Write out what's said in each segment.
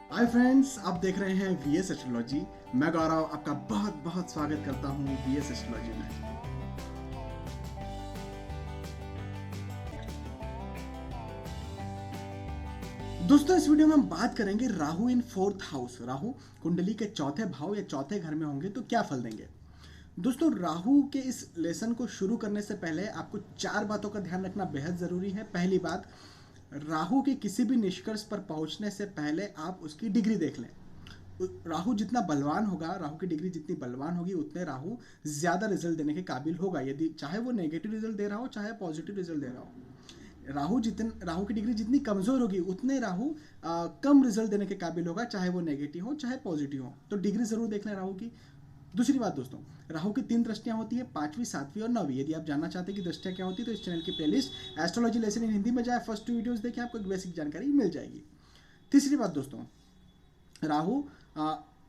Hi friends, आप देख रहे हैं वीएस एस्ट्रोलॉजी। मैं गौरव आपका बहुत बहुत स्वागत करता हूं वीएस एस्ट्रोलॉजी में। दोस्तों, इस वीडियो में हम बात करेंगे Rahu in fourth house. Rahu कुंडली के चौथे भाव या चौथे घर में होंगे तो क्या फल देंगे। दोस्तों, राहु के इस लेसन को शुरू करने से पहले आपको चार बातों का ध्यान रखना बेहद ज़रूरी है। पहली बात, राहु के किसी भी निष्कर्ष पर पहुंचने से पहले आप उसकी डिग्री देख लें। राहु जितना बलवान होगा, राहु की डिग्री जितनी बलवान होगी, उतने राहु ज़्यादा रिजल्ट देने के काबिल होगा। यदि चाहे वो नेगेटिव रिजल्ट दे रहा हो, चाहे पॉजिटिव रिजल्ट दे रहा हो। राहु की डिग्री जितनी कमज़ोर होगी, उतने राहु कम रिजल्ट देने के काबिल होगा, चाहे वो नेगेटिव हो चाहे पॉजिटिव हो। तो डिग्री ज़रूर देख लें राहु की। दूसरी बात दोस्तों, राहु की 3 दृष्टियां होती है, 5वीं, 7वीं और 9वीं। यदि आप जानना चाहते हैं कि दृष्टियां क्या होती है तो इस चैनल की playlist astrology lesson in Hindi में जाए, फर्स्ट 2 वीडियोस देखें, आपको एक बेसिक जानकारी मिल जाएगी। तीसरी बात दोस्तों, राहु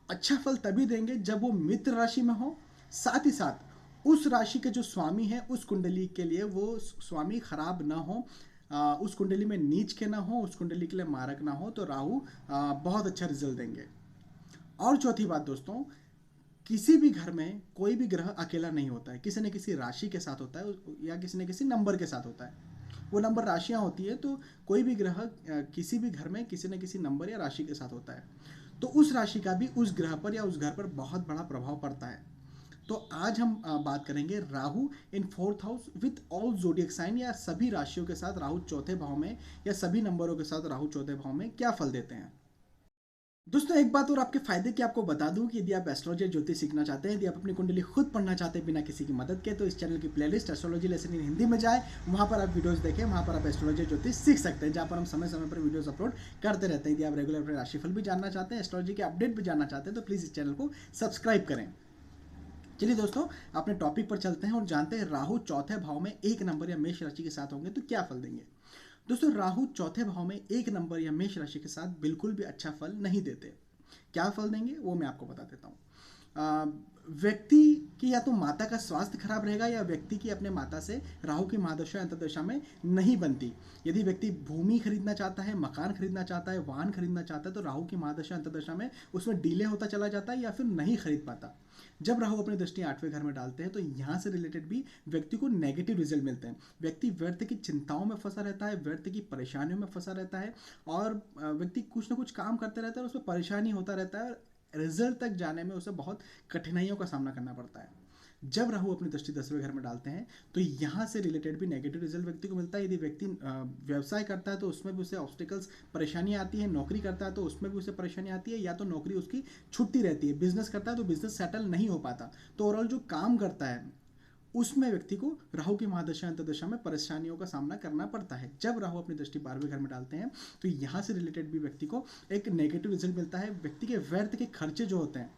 अच्छा फल तभी देंगे जब वो मित्र राशि में हो। साथ ही साथ उस राशि के जो स्वामी है, उस कुंडली के लिए वो स्वामी खराब ना हो, उस कुंडली में नीच के ना हो, उस कुंडली के लिए मारक ना हो, तो राहु बहुत अच्छा रिजल्ट देंगे। और चौथी बात दोस्तों, किसी भी घर में कोई भी ग्रह अकेला नहीं होता है, किसी न किसी राशि के साथ होता है या किसी न किसी नंबर के साथ होता है। वो नंबर राशियां होती है, तो कोई भी ग्रह किसी भी घर में किसी न किसी नंबर या राशि के साथ होता है। तो उस राशि का भी उस ग्रह पर या उस घर पर बहुत बड़ा प्रभाव पड़ता है। तो आज हम बात करेंगे Rahu in fourth house with all zodiac sign, या सभी राशियों के साथ राहु चौथे भाव में या सभी नंबरों के साथ राहु चौथे भाव में क्या फल देते हैं। दोस्तों, एक बात और आपके फायदे की आपको बता दूं कि यदि आप एस्ट्रोलॉजी ज्योतिष सीखना चाहते हैं, यदि आप अपनी कुंडली खुद पढ़ना चाहते हैं बिना किसी की मदद के, तो इस चैनल की playlist astrology lesson in Hindi में जाए, वहां पर आप वीडियोस देखें, वहां पर आप एस्ट्रोलॉजी ज्योतिष सीख सकते हैं, जहां पर हम समय समय पर वीडियोस अपलोड करते रहते हैं। यदि आप रेगुलर अपने राशिफल भी जानना चाहते हैं, एस्ट्रोलॉजी के अपडेट भी जानना चाहते हैं, तो प्लीज़ इस चैनल को सब्सक्राइब करें। चलिए दोस्तों, अपने टॉपिक पर चलते हैं और जानते हैं राहु चौथे भाव में एक नंबर या मेष राशि के साथ होंगे तो क्या फल देंगे। दोस्तों, राहु चौथे भाव में एक नंबर या मेष राशि के साथ बिल्कुल भी अच्छा फल नहीं देते। क्या फल देंगे वो मैं आपको बता देता हूँ। व्यक्ति की या तो माता का स्वास्थ्य खराब रहेगा, या व्यक्ति की अपने माता से राहु की महादशा अंतर्दशा में नहीं बनती। यदि व्यक्ति भूमि खरीदना चाहता है, मकान खरीदना चाहता है, वाहन खरीदना चाहता है, तो राहु की महादशा अंतर्दशा में उसमें डिले होता चला जाता है या फिर नहीं खरीद पाता। जब राहु अपनी दृष्टि 8वें घर में डालते हैं तो यहाँ से रिलेटेड भी व्यक्ति को नेगेटिव रिजल्ट मिलते हैं। व्यक्ति व्यर्थ की चिंताओं में फंसा रहता है, व्यर्थ की परेशानियों में फंसा रहता है, और व्यक्ति कुछ ना कुछ काम करते रहता है और उसमें परेशानी होता रहता है, रिजल्ट तक जाने में उसे बहुत कठिनाइयों का सामना करना पड़ता है। जब राहु अपनी दृष्टि 10वें घर में डालते हैं तो यहाँ से रिलेटेड भी नेगेटिव रिजल्ट व्यक्ति को मिलता है। यदि व्यक्ति व्यवसाय करता है तो उसमें भी उसे ऑब्स्टिकल्स, परेशानियाँ आती हैं। नौकरी करता है तो उसमें भी उसे परेशानी आती है, या तो नौकरी उसकी छुट्टी रहती है। बिजनेस करता है तो बिजनेस सेटल नहीं हो पाता। तो ओवरऑल जो काम करता है उसमें व्यक्ति को राहु की महादशा अंतर्दशा में परेशानियों का सामना करना पड़ता है। जब राहु अपनी दृष्टि 12वें घर में डालते हैं तो यहाँ से रिलेटेड भी व्यक्ति को एक नेगेटिव रिजल्ट मिलता है। व्यक्ति के व्यर्थ के खर्चे जो होते हैं,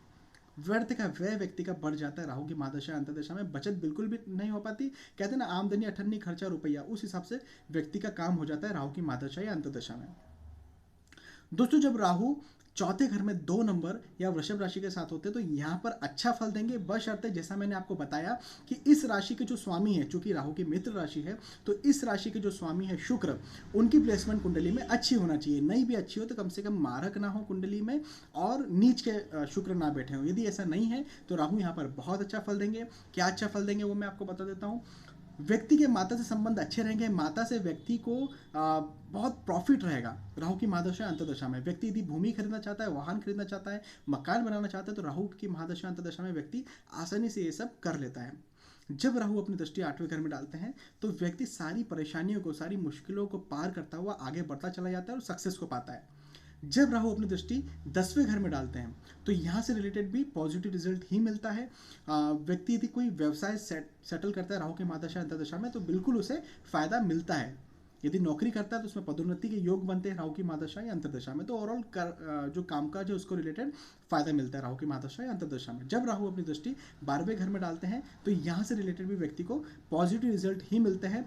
व्यर्थ का व्यय व्यक्ति का बढ़ जाता है। राहु की महादशा अंतर्दशा में बचत बिल्कुल भी नहीं हो पाती। कहते हैं ना, आमदनी अठन्नी खर्चा रुपया, उस हिसाब से व्यक्ति का काम हो जाता है राहु की महादशा या अंतर्दशा में। दोस्तों, जब राहु चौथे घर में 2 नंबर या वृषभ राशि के साथ होते हैं तो यहाँ पर अच्छा फल देंगे, बशर्ते जैसा मैंने आपको बताया कि इस राशि के जो स्वामी है, चूंकि राहु की मित्र राशि है, तो इस राशि के जो स्वामी है शुक्र, उनकी प्लेसमेंट कुंडली में अच्छी होना चाहिए। नहीं भी अच्छी हो तो कम से कम मारक ना हो कुंडली में, और नीच के शुक्र ना बैठे हो। यदि ऐसा नहीं है तो राहु यहाँ पर बहुत अच्छा फल देंगे। क्या अच्छा फल देंगे वो मैं आपको बता देता हूँ। व्यक्ति के माता से संबंध अच्छे रहेंगे। माता से व्यक्ति को बहुत प्रॉफिट रहेगा राहु की महादशा अंतर्दशा में। व्यक्ति यदि भूमि खरीदना चाहता है, वाहन खरीदना चाहता है, मकान बनाना चाहता है, तो राहु की महादशा अंतर्दशा में व्यक्ति आसानी से ये सब कर लेता है। जब राहु अपनी दृष्टि 8वें घर में डालते हैं तो व्यक्ति सारी परेशानियों को, सारी मुश्किलों को पार करता हुआ आगे बढ़ता चला जाता है और सक्सेस को पाता है। जब राहु अपनी दृष्टि 10वें घर में डालते हैं तो यहाँ से रिलेटेड भी पॉजिटिव रिजल्ट ही मिलता है। व्यक्ति यदि कोई व्यवसाय सेटल करता है राहु की महादशा अंतर्दशा में तो बिल्कुल उसे फायदा मिलता है। यदि नौकरी करता है तो उसमें पदोन्नति के योग बनते हैं राहु की महादशा या अंतर्दशा में। तो ओवरऑल जो कामकाज है उसको रिलेटेड फायदा मिलता है राहु की महादशा या अंतर्दशा में। जब राहु अपनी दृष्टि 12वें घर में डालते हैं तो यहाँ से रिलेटेड भी व्यक्ति को पॉजिटिव रिजल्ट ही मिलते हैं।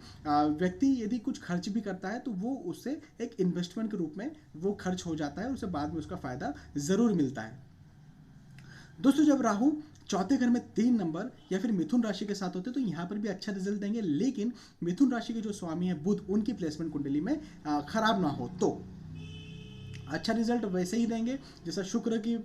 व्यक्ति यदि कुछ खर्च भी करता है तो वो उससे एक इन्वेस्टमेंट के रूप में वो खर्च हो जाता है, उसे बाद में उसका फायदा ज़रूर मिलता है। दोस्तों, जब राहु चौथे घर में 3 नंबर या फिर मिथुन राशि के साथ होते हैं तो यहाँ पर भी अच्छा रिजल्ट देंगे, लेकिन मिथुन राशि के जो स्वामी है बुध, उनकी प्लेसमेंट कुंडली में खराब ना हो तो। अच्छा रिजल्ट वैसे ही देंगे जैसा शुक्र की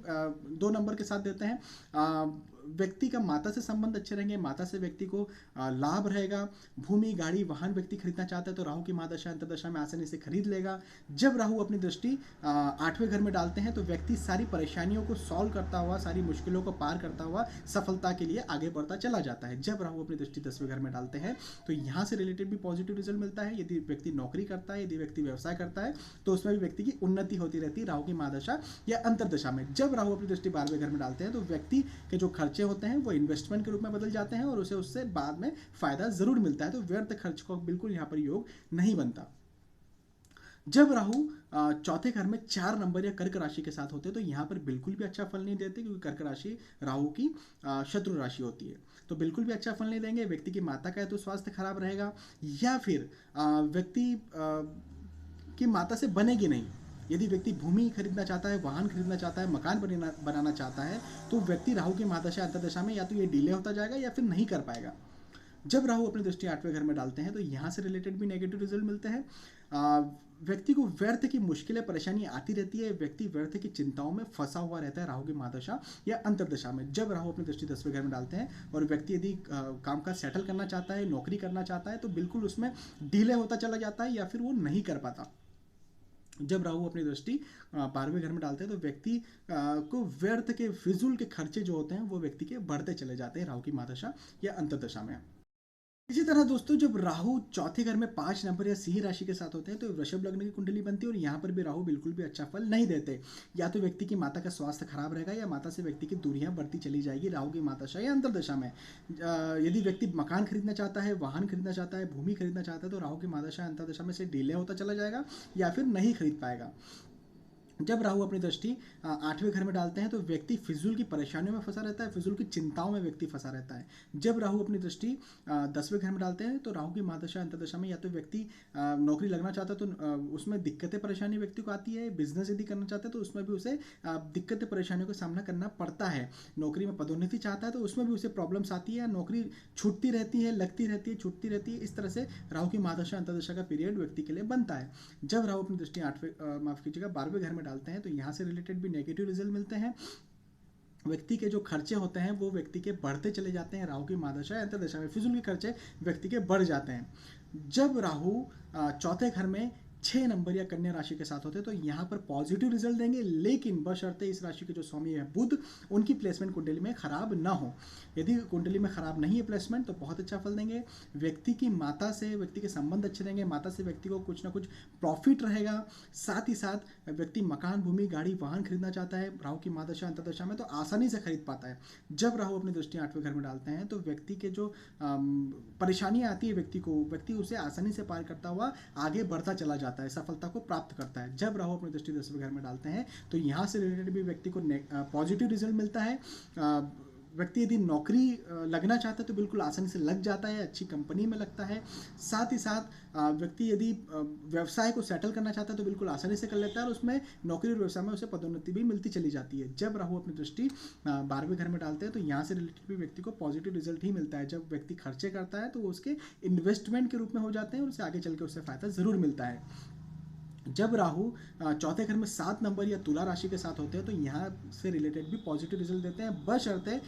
2 नंबर के साथ देते हैं। व्यक्ति का माता से संबंध अच्छे रहेंगे, माता से व्यक्ति को लाभ रहेगा। भूमि गाड़ी वाहन व्यक्ति खरीदना चाहता है तो राहु की महादशा अंतर्दशा में आसानी से खरीद लेगा। जब राहु अपनी दृष्टि 8वें घर में डालते हैं तो व्यक्ति सारी परेशानियों को सॉल्व करता हुआ, सारी मुश्किलों को पार करता हुआ सफलता के लिए आगे बढ़ता चला जाता है। जब राहु अपनी दृष्टि 10वें घर में डालते हैं तो यहाँ से रिलेटेड भी पॉजिटिव रिजल्ट मिलता है। यदि व्यक्ति नौकरी करता है, यदि व्यक्ति व्यवसाय करता है तो उसमें भी व्यक्ति की उन्नति होती रहती है राहु की महादशा या अंतर्दशा में। जब राहु अपनी दृष्टि 12वें घर में डालते हैं तो व्यक्ति के जो खर्चे होते हैं वो इन्वेस्टमेंट के रूप में बदल जाते हैं और उसे उससे बाद में फायदा जरूर मिलता है। तो व्यर्थ खर्च को बिल्कुल यहाँ पर योग नहीं बनता। जब राहु चौथे घर में 4 नंबर या कर्क राशि के साथ होते हैं तो यहाँ पर बिल्कुल भी अच्छा फल नहीं देते, क्योंकि कर्क राशि राहु की शत्रु राशि होती है, तो बिल्कुल भी अच्छा फल नहीं देंगे। व्यक्ति की माता का है तो स्वास्थ्य खराब रहेगा, या फिर व्यक्ति की माता से बनेगी नहीं। यदि व्यक्ति भूमि खरीदना चाहता है, वाहन खरीदना चाहता है, मकान बनाना चाहता है तो व्यक्ति राहु की महादशा अंतर्दशा में या तो ये डिले होता जाएगा या फिर नहीं कर पाएगा। जब राहु अपनी दृष्टि 8वें घर में डालते हैं तो यहाँ से रिलेटेड भी नेगेटिव रिजल्ट मिलते हैं। व्यक्ति को व्यर्थ की मुश्किलें परेशानी आती रहती है, व्यक्ति व्यर्थ की चिंताओं में फंसा हुआ रहता है राहु की महादशा या अंतर्दशा में। जब राहु अपनी दृष्टि 10वें घर में डालते हैं और व्यक्ति यदि काम का सेटल करना चाहता है, नौकरी करना चाहता है तो बिल्कुल उसमें डिले होता चला जाता है या फिर वो नहीं कर पाता। जब राहु अपनी दृष्टि 12वें घर में डालते हैं तो व्यक्ति को व्यर्थ के फिजूल के खर्चे जो होते हैं वो व्यक्ति के बढ़ते चले जाते हैं राहु की महादशा या अंतर्दशा में। इसी तरह दोस्तों जब राहु चौथे घर में 5 नंबर या सिंह राशि के साथ होते हैं तो वृषभ लग्न की कुंडली बनती है और यहाँ पर भी राहु बिल्कुल भी अच्छा फल नहीं देते। या तो व्यक्ति की माता का स्वास्थ्य खराब रहेगा या माता से व्यक्ति की दूरियां बढ़ती चली जाएगी राहु की महादशा या अंतर्दशा में। यदि व्यक्ति मकान खरीदना चाहता है, वाहन खरीदना चाहता है, भूमि खरीदना चाहता है तो राहु की महादशा अंतर्दशा में से डिले होता चला जाएगा या फिर नहीं खरीद पाएगा। जब राहु अपनी दृष्टि 8वें घर में डालते हैं तो व्यक्ति फिजूल की परेशानियों में फंसा रहता है, फिजूल की चिंताओं में व्यक्ति फंसा रहता है। जब राहु अपनी दृष्टि 10वें घर में डालते हैं तो राहु की महादशा अंतर्दशा में या तो व्यक्ति नौकरी लगना चाहता है तो उसमें दिक्कतें परेशानी व्यक्ति को आती है, बिजनेस यदि करना चाहता है तो उसमें भी उसे दिक्कतें परेशानियों का सामना करना पड़ता है। नौकरी में पदोन्नति चाहता है तो उसमें भी उसे प्रॉब्लम्स आती है, नौकरी छूटती रहती है, लगती रहती है, छूटती रहती है। इस तरह से राहु की महादशा अंतर्दशा का पीरियड व्यक्ति के लिए बनता है। जब राहु अपनी दृष्टि 12वें घर में डालते हैं तो यहाँ से रिलेटेड भी नेगेटिव रिजल्ट मिलते हैं। व्यक्ति के जो खर्चे होते हैं वो व्यक्ति के बढ़ते चले जाते हैं राहु की महादशा या अंतर्दशा में, फिजूल के खर्चे व्यक्ति के बढ़ जाते हैं। जब राहु चौथे घर में 6 नंबर या कन्या राशि के साथ होते हैं तो यहाँ पर पॉजिटिव रिजल्ट देंगे, लेकिन बशर्ते इस राशि के जो स्वामी है बुध, उनकी प्लेसमेंट कुंडली में खराब ना हो। यदि कुंडली में खराब नहीं है प्लेसमेंट तो बहुत अच्छा फल देंगे। व्यक्ति की माता से व्यक्ति के संबंध अच्छे रहेंगे, माता से व्यक्ति को कुछ ना कुछ प्रॉफिट रहेगा। साथ ही साथ व्यक्ति मकान, भूमि, गाड़ी, वाहन खरीदना चाहता है राहु की महादशा अंतर्दशा में तो आसानी से खरीद पाता है। जब राहु अपनी दृष्टि 8वें घर में डालते हैं तो व्यक्ति के जो परेशानियां आती है व्यक्ति उसे आसानी से पार करता हुआ आगे बढ़ता चला जाता है, सफलता को प्राप्त करता है। जब राहु अपनी दृष्टि 10वें घर में डालते हैं तो यहाँ से रिलेटेड भी व्यक्ति को पॉजिटिव रिजल्ट मिलता है। व्यक्ति यदि नौकरी लगना चाहता है तो बिल्कुल आसानी से लग जाता है, अच्छी कंपनी में लगता है। साथ ही साथ व्यक्ति यदि व्यवसाय को सेटल करना चाहता है तो बिल्कुल आसानी से कर लेता है और उसमें नौकरी और व्यवसाय में उसे पदोन्नति भी मिलती चली जाती है। जब राहु अपनी दृष्टि 12वें घर में डालते हैं तो यहाँ से रिलेटेड भी व्यक्ति को पॉजिटिव रिजल्ट ही मिलता है। जब व्यक्ति खर्चे करता है तो वो उसके इन्वेस्टमेंट के रूप में हो जाते हैं और उसे आगे चल के उससे फायदा जरूर मिलता है। जब राहु चौथे घर में 7 नंबर या तुला राशि के साथ होते हैं तो यहाँ से रिलेटेड भी पॉजिटिव रिजल्ट देते हैं, बशर्ते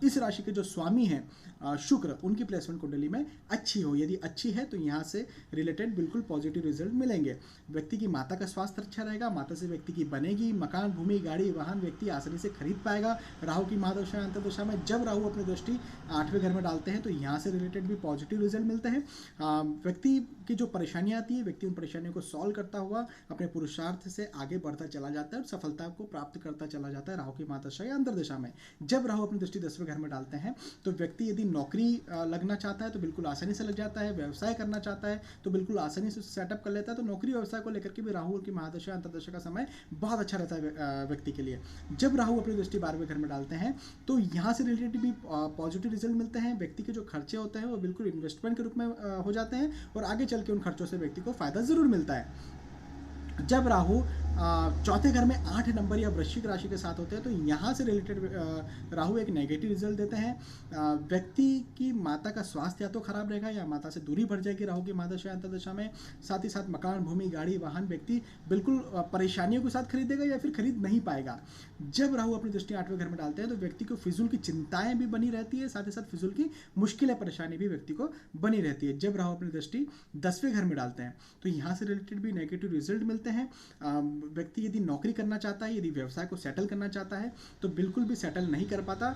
इस राशि के जो स्वामी हैं शुक्र, उनकी प्लेसमेंट कुंडली में अच्छी हो। यदि अच्छी है तो यहाँ से रिलेटेड बिल्कुल पॉजिटिव रिजल्ट मिलेंगे। व्यक्ति की माता का स्वास्थ्य अच्छा रहेगा, माता से व्यक्ति की बनेगी, मकान, भूमि, गाड़ी, वाहन व्यक्ति आसानी से खरीद पाएगा राहु की महादशा अंतर्दशा में। जब राहु अपनी दृष्टि 8वें घर में डालते हैं तो यहाँ से रिलेटेड भी पॉजिटिव रिजल्ट मिलते हैं। व्यक्ति की जो परेशानियाँ आती है व्यक्ति उन परेशानियों को सॉल्व करता हुआ अपने पुरुषार्थ से आगे बढ़ता चला जाता है और सफलता को प्राप्त करता चला जाता है राहु की महादशा या अंतर्दशा में। जब राहु अपनी दृष्टि 10वें घर में डालते हैं तो व्यक्ति यदि नौकरी लगना चाहता है तो बिल्कुल आसानी से लग जाता है, व्यवसाय करना चाहता है तो बिल्कुल आसानी से सेटअप कर लेता है। तो नौकरी व्यवसाय को लेकर के भी राहु की महादशा अंतर्दशा का समय बहुत अच्छा रहता है व्यक्ति के लिए। जब राहु अपनी दृष्टि 12वें घर में डालते हैं तो यहाँ से रिलेटेड भी पॉजिटिव रिजल्ट मिलते हैं। व्यक्ति के जो खर्चे होते हैं वो बिल्कुल इन्वेस्टमेंट के रूप में हो जाते हैं और आगे चल के उन खर्चों से व्यक्ति को फायदा जरूर मिलता है। जब राहु चौथे घर में 8 नंबर या वृश्चिक राशि के साथ होते हैं तो यहाँ से रिलेटेड राहु एक नेगेटिव रिजल्ट देते हैं। व्यक्ति की माता का स्वास्थ्य या तो खराब रहेगा या माता से दूरी बढ़ जाएगी राहु की महादशा या अंतर्दशा में। साथ ही साथ मकान, भूमि, गाड़ी, वाहन व्यक्ति बिल्कुल परेशानियों के साथ खरीदेगा या फिर खरीद नहीं पाएगा। जब राहु अपनी दृष्टि 8वें घर में डालते हैं तो व्यक्ति को फिजूल की चिंताएं भी बनी रहती है, साथ ही साथ फिजूल की मुश्किलें, परेशानी भी व्यक्ति को बनी रहती है। जब राहु अपनी दृष्टि 10वें घर में डालते हैं तो यहाँ से रिलेटेड भी नेगेटिव रिजल्ट मिलते हैं। व्यक्ति यदि नौकरी करना चाहता है, यदि व्यवसाय को सेटल करना चाहता है तो बिल्कुल भी सेटल नहीं कर पाता,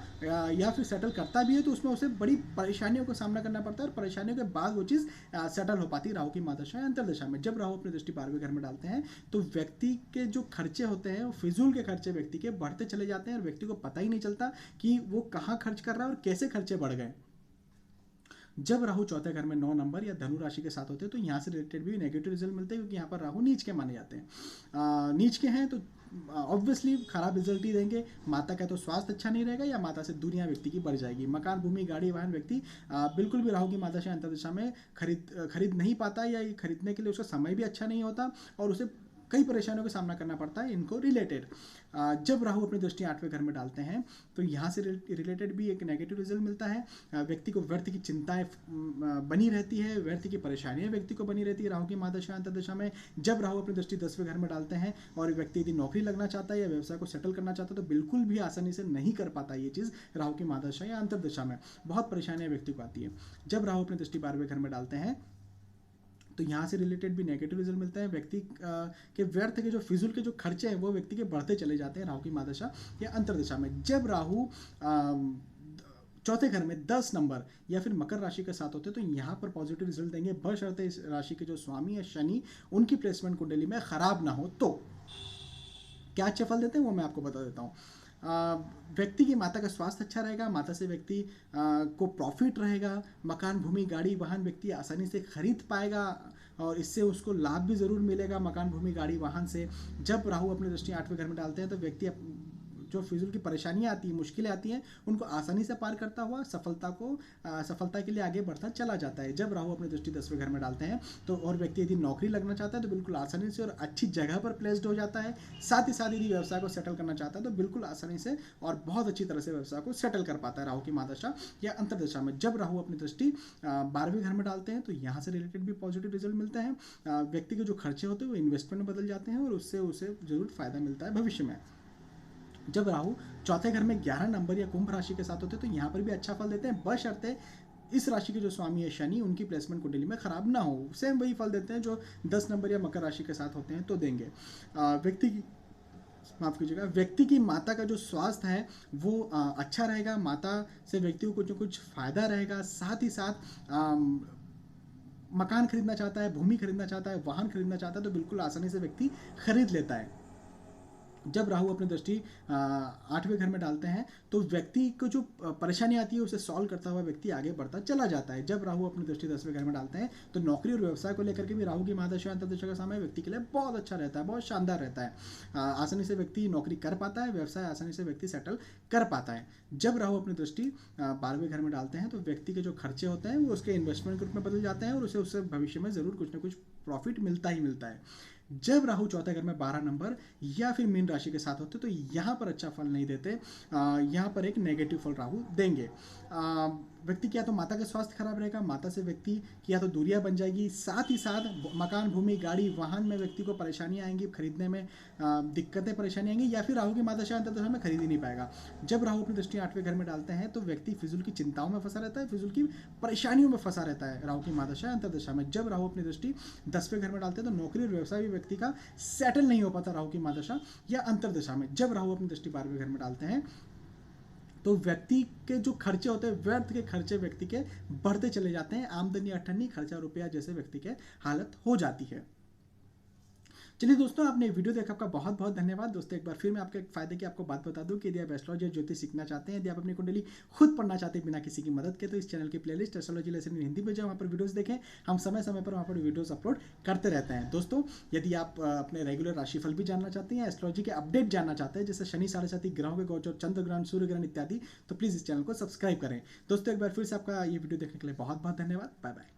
या फिर सेटल करता भी है तो उसमें उसे बड़ी परेशानियों का सामना करना पड़ता है और परेशानियों के बाद वो चीज़ सेटल हो पाती है राहु की महादशा या अंतर्दशा में। जब राहु अपनी दृष्टि 12वें घर में डालते हैं तो व्यक्ति के जो खर्चे होते हैं वो फिजूल के खर्चे व्यक्ति के बढ़ते चले जाते हैं और व्यक्ति को पता ही नहीं चलता कि वो कहाँ खर्च कर रहा है और कैसे खर्चे बढ़ गए। जब राहु चौथे घर में 9 नंबर या धनु राशि के साथ होते हैं तो यहाँ से रिलेटेड भी नेगेटिव रिजल्ट मिलते हैं, क्योंकि यहाँ पर राहु नीच के माने जाते हैं। नीच के हैं तो ऑब्वियसली खराब रिजल्ट ही देंगे। माता का तो स्वास्थ्य अच्छा नहीं रहेगा या माता से दूरियां व्यक्ति की बढ़ जाएगी। मकान, भूमि, गाड़ी, वाहन व्यक्ति बिल्कुल भी राहु की महादशा अंतर्दशा में खरीद नहीं पाता या खरीदने के लिए उसका समय भी अच्छा नहीं होता और उसे कई परेशानियों का सामना करना पड़ता है इनको रिलेटेड। जब राहु अपनी दृष्टि 8वें घर में डालते हैं तो यहाँ से रिलेटेड भी एक नेगेटिव रिजल्ट मिलता है। व्यक्ति को व्यर्थ की चिंताएं बनी रहती है, व्यर्थ की परेशानियां व्यक्ति को बनी रहती है राहु की महादशा अंतर्दशा में। जब राहु अपनी दृष्टि 10वें घर में डालते हैं और व्यक्ति यदि नौकरी लगना चाहता है या व्यवसाय को सेटल करना चाहता है तो बिल्कुल भी आसानी से नहीं कर पाता ये चीज़ राहु की महादशा या अंतर्दशा में। बहुत परेशानियां व्यक्ति को आती है। जब राहु अपनी दृष्टि 12वें घर में डालते हैं तो यहाँ से रिलेटेड भी नेगेटिव रिजल्ट मिलता है। व्यक्ति के व्यर्थ के जो फिजूल के जो खर्चे हैं वो व्यक्ति के बढ़ते चले जाते हैं राहु की महादशा या अंतर्दशा में। जब राहु चौथे घर में 10 नंबर या फिर मकर राशि के साथ होते हैं तो यहाँ पर पॉजिटिव रिजल्ट देंगे, बशर्ते इस राशि के जो स्वामी है शनि उनकी प्लेसमेंट कुंडली में खराब ना हो। तो क्या अच्छे फल देते हैं वो मैं आपको बता देता हूँ। व्यक्ति की माता का स्वास्थ्य अच्छा रहेगा, माता से व्यक्ति को प्रॉफिट रहेगा। मकान, भूमि, गाड़ी, वाहन व्यक्ति आसानी से खरीद पाएगा और इससे उसको लाभ भी ज़रूर मिलेगा मकान, भूमि, गाड़ी, वाहन से। जब राहु अपनी दृष्टि 8वें घर में डालते हैं तो व्यक्ति जो फिजूल की परेशानियां आती हैं, मुश्किलें आती हैं, उनको आसानी से पार करता हुआ सफलता के लिए आगे बढ़ता चला जाता है। जब राहु अपनी दृष्टि 10वें घर में डालते हैं तो और व्यक्ति यदि नौकरी लगना चाहता है तो बिल्कुल आसानी से और अच्छी जगह पर प्लेस्ड हो जाता है। साथ ही साथ यदि व्यवसाय को सेटल करना चाहता है तो बिल्कुल आसानी से और बहुत अच्छी तरह से व्यवसाय को सेटल कर पाता है राहु की महादशा या अंतर्दशा में। जब राहु अपनी दृष्टि 12वें घर में डालते हैं तो यहाँ से रिलेटेड भी पॉजिटिव रिजल्ट मिलता है। व्यक्ति के जो खर्चे होते हैं वो इन्वेस्टमेंट में बदल जाते हैं और उससे उसे जरूर फायदा मिलता है भविष्य में। जब राहु चौथे घर में 11 नंबर या कुंभ राशि के साथ होते हैं तो यहाँ पर भी अच्छा फल देते हैं, बशर्ते इस राशि के जो स्वामी है शनि उनकी प्लेसमेंट कुंडली में खराब ना हो। सेम वही फल देते हैं जो 10 नंबर या मकर राशि के साथ होते हैं तो देंगे। व्यक्ति की माता का जो स्वास्थ्य है वो अच्छा रहेगा, माता से व्यक्ति को कुछ न कुछ फायदा रहेगा। साथ ही साथ मकान खरीदना चाहता है, भूमि खरीदना चाहता है, वाहन खरीदना चाहता है तो बिल्कुल आसानी से व्यक्ति खरीद लेता है। जब राहु अपनी दृष्टि 8वें घर में डालते हैं तो व्यक्ति को जो परेशानी आती है उसे सॉल्व करता हुआ व्यक्ति आगे बढ़ता चला जाता है। जब राहु अपनी दृष्टि 10वें घर में डालते हैं तो नौकरी और व्यवसाय को लेकर के भी राहु की महादशा अंतर्दशा का समय व्यक्ति के लिए बहुत अच्छा रहता है, बहुत शानदार रहता है। आसानी से व्यक्ति नौकरी कर पाता है, व्यवसाय आसानी से व्यक्ति सेटल कर पाता है। जब राहु अपनी दृष्टि 12वें घर में डालते हैं तो व्यक्ति के जो खर्चे होते हैं वो उसके इन्वेस्टमेंट के रूप में बदल जाते हैं और उससे भविष्य में जरूर कुछ ना कुछ प्रॉफिट मिलता ही मिलता है। जब राहु चौथे घर में 12 नंबर या फिर मीन राशि के साथ होते तो यहाँ पर अच्छा फल नहीं देते, यहाँ पर एक नेगेटिव फल राहु देंगे। व्यक्ति की या तो माता का स्वास्थ्य खराब रहेगा, माता से व्यक्ति की या तो दूरियां बन जाएगी। साथ ही साथ मकान, भूमि, गाड़ी, वाहन में व्यक्ति को परेशानियां आएंगी, खरीदने में दिक्कतें परेशानी आएंगी या फिर राहु की महादशा अंतर्दशा में खरीद ही नहीं पाएगा। जब राहु अपनी दृष्टि 8वें घर में डालते हैं तो व्यक्ति फिजूल की चिंताओं में फंसा रहता है, फिजूल की परेशानियों में फंसा रहता है राहु की महादशा अंतर्दशा में। जब राहु अपनी दृष्टि 10वें घर में डालते हैं तो नौकरी और व्यवसाय भी व्यक्ति का सेटल नहीं हो पाता राहु की महादशा या अंतर्दशा में। जब राहु अपनी दृष्टि 12वें घर में डालते हैं तो व्यक्ति के जो खर्चे होते हैं, व्यर्थ के खर्चे व्यक्ति के बढ़ते चले जाते हैं। आमदनी अठन्नी, खर्चा रुपया जैसे व्यक्ति के हालत हो जाती है। चलिए दोस्तों, आपने वीडियो देखा, आपका बहुत बहुत धन्यवाद। दोस्तों एक बार फिर मैं आपके फायदे की आपको बात बता दूं कि यदि आप एस्ट्रोलॉजी और ज्योतिष सीखना चाहते हैं, यदि आप अपनी कुंडली खुद पढ़ना चाहते हैं बिना किसी की मदद के, तो इस चैनल की playlist astrology lesson in Hindi में जाओ, वहाँ पर वीडियोस देखें। हम समय समय पर वहाँ पर वीडियोस अपलोड करते रहते हैं। दोस्तों यदि आप अपने रेगुलर राशिफल भी जानना चाहते हैं, एस्ट्रोलॉजी के अपडेट जानना चाहते हैं, जैसे शनि साढ़े साथी, ग्रहों के गोचर, चंद्र ग्रहण, सूर्य ग्रहण इत्यादि, तो प्लीज़ इस चैनल को सब्सक्राइब करें। दोस्तों एक बार फिर से आपका ये वीडियो देखने के लिए बहुत बहुत धन्यवाद। Bye bye.